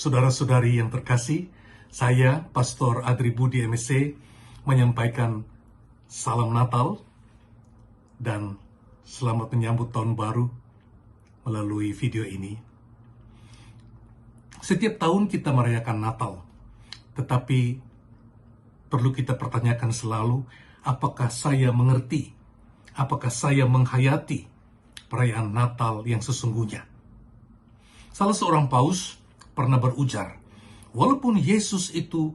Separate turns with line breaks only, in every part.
Saudara-saudari yang terkasih, saya Pastor Adri Budi MSC menyampaikan salam Natal dan selamat menyambut tahun baru melalui video ini. Setiap tahun kita merayakan Natal, tetapi perlu kita pertanyakan selalu, apakah saya mengerti, apakah saya menghayati perayaan Natal yang sesungguhnya? Salah seorang paus pernah berujar, walaupun Yesus itu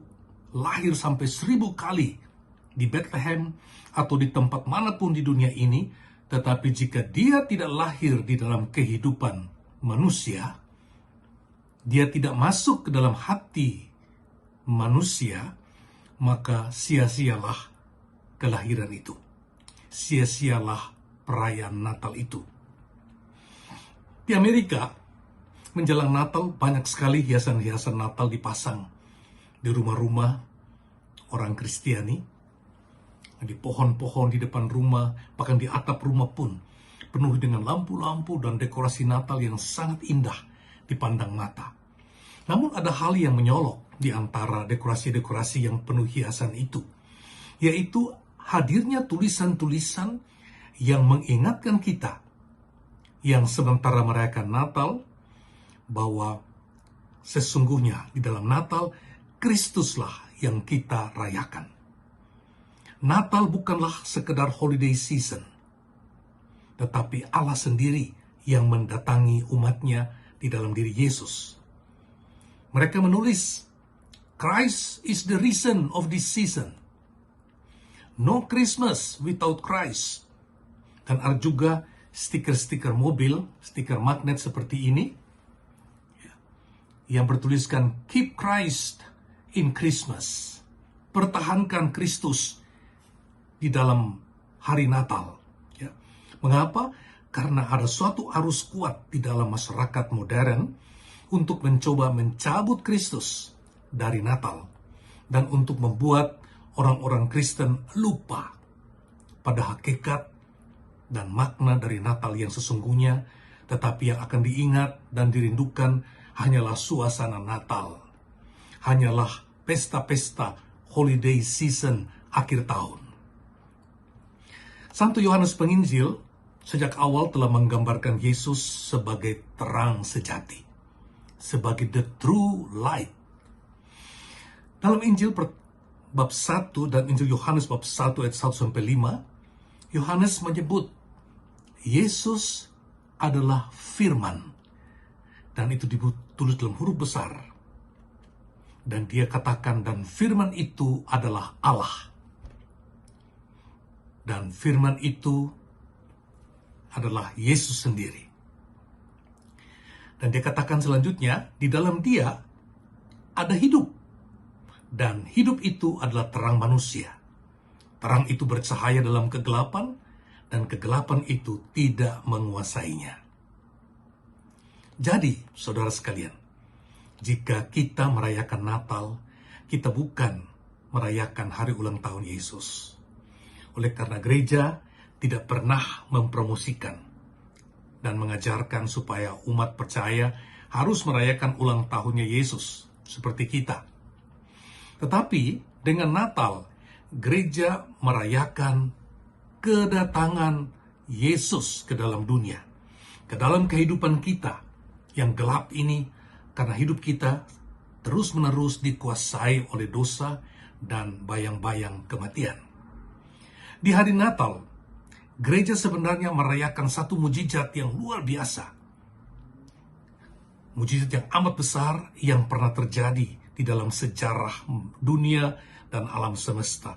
lahir sampai 1000 kali di Bethlehem atau di tempat manapun di dunia ini, tetapi jika dia tidak lahir di dalam kehidupan manusia, dia tidak masuk ke dalam hati manusia, maka sia-sialah kelahiran itu. Sia-sialah perayaan Natal itu. Di Amerika, menjelang Natal, banyak sekali hiasan-hiasan Natal dipasang di rumah-rumah orang Kristiani, di pohon-pohon di depan rumah, bahkan di atap rumah pun penuh dengan lampu-lampu dan dekorasi Natal yang sangat indah dipandang mata. Namun ada hal yang menyolok di antara dekorasi-dekorasi yang penuh hiasan itu, yaitu hadirnya tulisan-tulisan yang mengingatkan kita yang sementara merayakan Natal bahwa sesungguhnya di dalam Natal, Kristuslah yang kita rayakan. Natal bukanlah sekedar holiday season, tetapi Allah sendiri yang mendatangi umatnya di dalam diri Yesus. Mereka menulis, Christ is the reason of this season. No Christmas without Christ. Dan ada juga stiker-stiker mobil, stiker magnet seperti ini, yang bertuliskan Keep Christ in Christmas. Pertahankan Kristus di dalam hari Natal. Ya. Mengapa? Karena ada suatu arus kuat di dalam masyarakat modern untuk mencoba mencabut Kristus dari Natal dan untuk membuat orang-orang Kristen lupa pada hakikat dan makna dari Natal yang sesungguhnya, tetapi yang akan diingat dan dirindukan hanyalah suasana Natal, hanyalah pesta-pesta holiday season akhir tahun. Santo Yohanes Penginjil sejak awal telah menggambarkan Yesus sebagai terang sejati, sebagai the true light. Dalam Injil bab 1 dan Injil Yohanes bab 1 ayat 1-5, Yohanes menyebut Yesus adalah firman. Dan itu ditulis dalam huruf besar. Dan dia katakan, dan firman itu adalah Allah. Dan firman itu adalah Yesus sendiri. Dan dia katakan selanjutnya, di dalam dia ada hidup. Dan hidup itu adalah terang manusia. Terang itu bercahaya dalam kegelapan, dan kegelapan itu tidak menguasainya. Jadi, saudara sekalian, jika kita merayakan Natal, kita bukan merayakan hari ulang tahun Yesus. Oleh karena gereja tidak pernah mempromosikan dan mengajarkan supaya umat percaya harus merayakan ulang tahunnya Yesus seperti kita. Tetapi dengan Natal, gereja merayakan kedatangan Yesus ke dalam dunia, ke dalam kehidupan kita yang gelap ini, karena hidup kita terus-menerus dikuasai oleh dosa dan bayang-bayang kematian. Di hari Natal, gereja sebenarnya merayakan satu mujizat yang luar biasa. Mujizat yang amat besar yang pernah terjadi di dalam sejarah dunia dan alam semesta,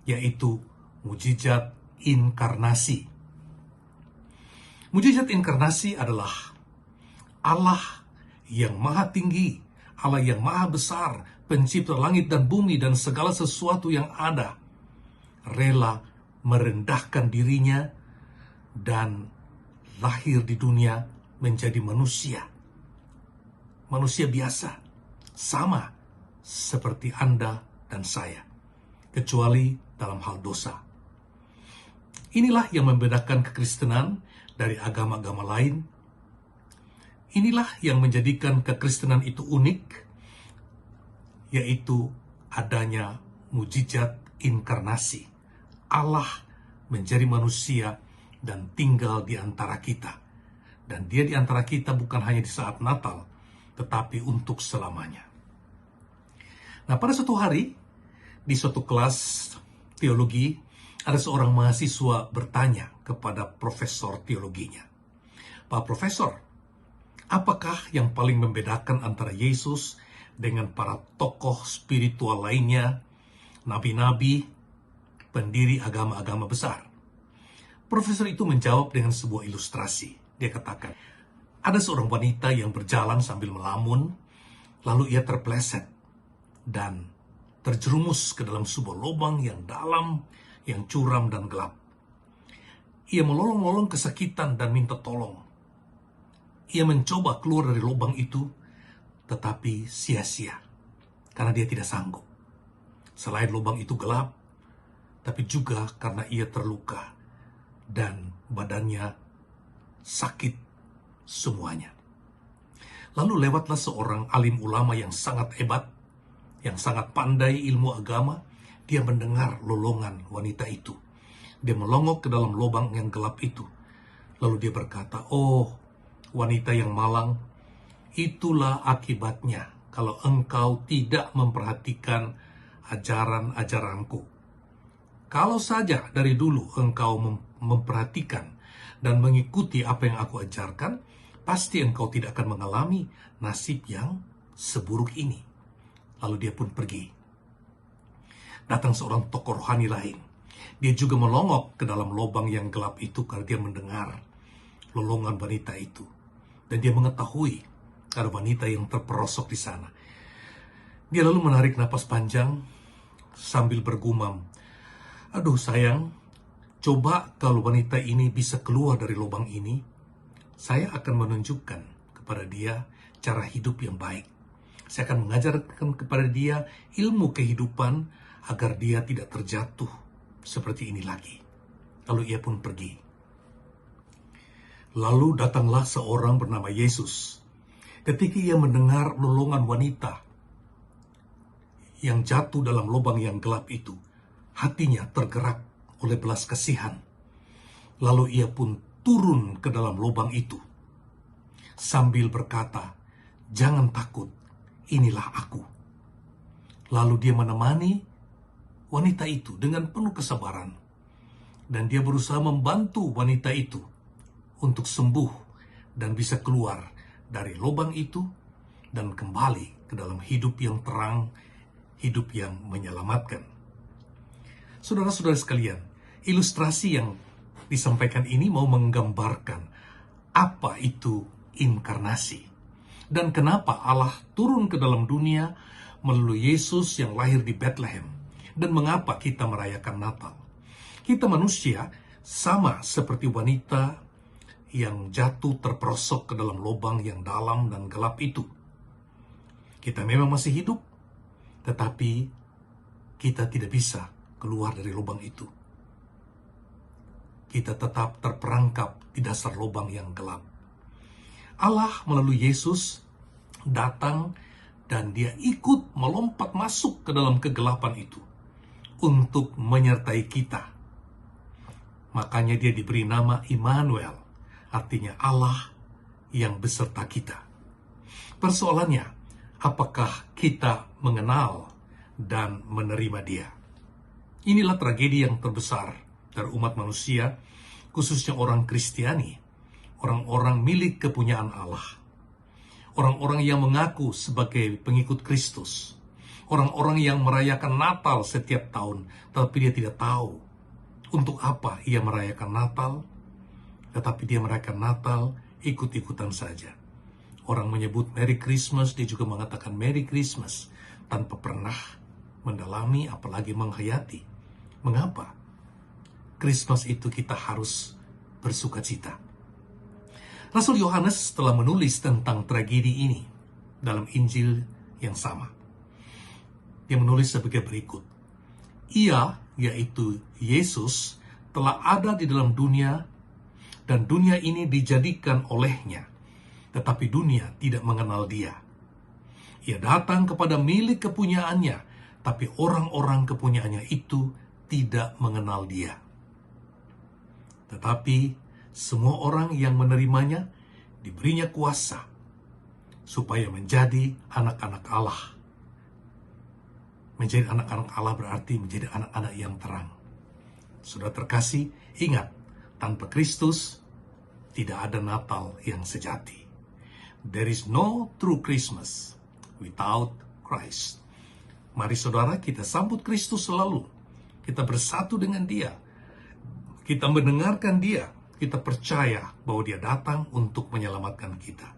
yaitu mujizat inkarnasi. Mujizat inkarnasi adalah Allah yang maha tinggi, Allah yang maha besar, pencipta langit dan bumi dan segala sesuatu yang ada, rela merendahkan dirinya dan lahir di dunia menjadi manusia. Manusia biasa, sama seperti Anda dan saya, kecuali dalam hal dosa. Inilah yang membedakan kekristenan dari agama-agama lain. Inilah yang menjadikan kekristenan itu unik yaitu adanya mujizat inkarnasi. Allah menjadi manusia dan tinggal di antara kita. Dan dia di antara kita bukan hanya di saat Natal, tetapi untuk selamanya. Nah, pada suatu hari, di suatu kelas teologi, ada seorang mahasiswa bertanya kepada profesor teologinya, "Pak Profesor, apakah yang paling membedakan antara Yesus dengan para tokoh spiritual lainnya, nabi-nabi, pendiri agama-agama besar?" Profesor itu menjawab dengan sebuah ilustrasi. Dia katakan, ada seorang wanita yang berjalan sambil melamun, lalu ia terpleset dan terjerumus ke dalam sebuah lubang yang dalam, yang curam dan gelap. Ia melolong-lolong kesakitan dan minta tolong. Ia mencoba keluar dari lubang itu, tetapi sia-sia, karena dia tidak sanggup. Selain lubang itu gelap, tapi juga karena ia terluka dan badannya sakit semuanya. Lalu lewatlah seorang alim ulama yang sangat hebat, yang sangat pandai ilmu agama. Dia mendengar lolongan wanita itu. Dia melongok ke dalam lubang yang gelap itu. Lalu dia berkata, "Oh, wanita yang malang, itulah akibatnya kalau engkau tidak memperhatikan ajaran-ajaranku. Kalau saja dari dulu engkau memperhatikan dan mengikuti apa yang aku ajarkan, pasti engkau tidak akan mengalami nasib yang seburuk ini." Lalu dia pun pergi. Datang seorang tokoh rohani lain. Dia juga melongok ke dalam lubang yang gelap itu karena dia mendengar lolongan wanita itu. Dan dia mengetahui ada wanita yang terperosok di sana. Dia lalu menarik napas panjang sambil bergumam, "Aduh sayang, coba kalau wanita ini bisa keluar dari lubang ini, saya akan menunjukkan kepada dia cara hidup yang baik. Saya akan mengajarkan kepada dia ilmu kehidupan agar dia tidak terjatuh seperti ini lagi." Lalu ia pun pergi. Lalu datanglah seorang bernama Yesus. Ketika ia mendengar lolongan wanita yang jatuh dalam lubang yang gelap itu, hatinya tergerak oleh belas kasihan. Lalu ia pun turun ke dalam lubang itu sambil berkata, "Jangan takut, inilah aku." Lalu dia menemani wanita itu dengan penuh kesabaran. Dan dia berusaha membantu wanita itu untuk sembuh dan bisa keluar dari lubang itu dan kembali ke dalam hidup yang terang, hidup yang menyelamatkan. Saudara-saudara sekalian, ilustrasi yang disampaikan ini mau menggambarkan apa itu inkarnasi dan kenapa Allah turun ke dalam dunia melalui Yesus yang lahir di Bethlehem, dan mengapa kita merayakan Natal. Kita manusia sama seperti wanita yang jatuh terperosok ke dalam lubang yang dalam dan gelap itu. Kita memang masih hidup, tetapi kita tidak bisa keluar dari lubang itu. Kita tetap terperangkap di dasar lubang yang gelap. Allah melalui Yesus datang dan dia ikut melompat masuk ke dalam kegelapan itu untuk menyertai kita. Makanya dia diberi nama Immanuel, artinya Allah yang beserta kita. Persoalannya, apakah kita mengenal dan menerima dia? Inilah tragedi yang terbesar dari umat manusia, khususnya orang Kristiani, orang-orang milik kepunyaan Allah. Orang-orang yang mengaku sebagai pengikut Kristus. Orang-orang yang merayakan Natal setiap tahun, tapi dia tidak tahu untuk apa ia merayakan Natal, tetapi dia merayakan Natal ikut-ikutan saja. Orang menyebut Merry Christmas, dia juga mengatakan Merry Christmas, tanpa pernah mendalami apalagi menghayati. Mengapa? Christmas itu kita harus bersukacita. Rasul Yohanes telah menulis tentang tragedi ini dalam Injil yang sama. Dia menulis sebagai berikut. Ia, yaitu Yesus, telah ada di dalam dunia, dan dunia ini dijadikan olehnya, tetapi dunia tidak mengenal dia. Ia datang kepada milik kepunyaannya, tapi orang-orang kepunyaannya itu tidak mengenal dia. Tetapi semua orang yang menerimanya diberinya kuasa supaya menjadi anak-anak Allah. Menjadi anak-anak Allah berarti menjadi anak-anak yang terang. Saudara terkasih, ingat, tanpa Kristus tidak ada Natal yang sejati. There is no true Christmas without Christ. Mari saudara, kita sambut Kristus selalu. Kita bersatu dengan Dia. Kita mendengarkan Dia. Kita percaya bahwa Dia datang untuk menyelamatkan kita.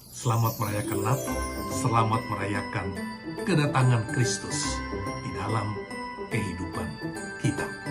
Selamat merayakan Natal. Selamat merayakan kedatangan Kristus di dalam kehidupan kita.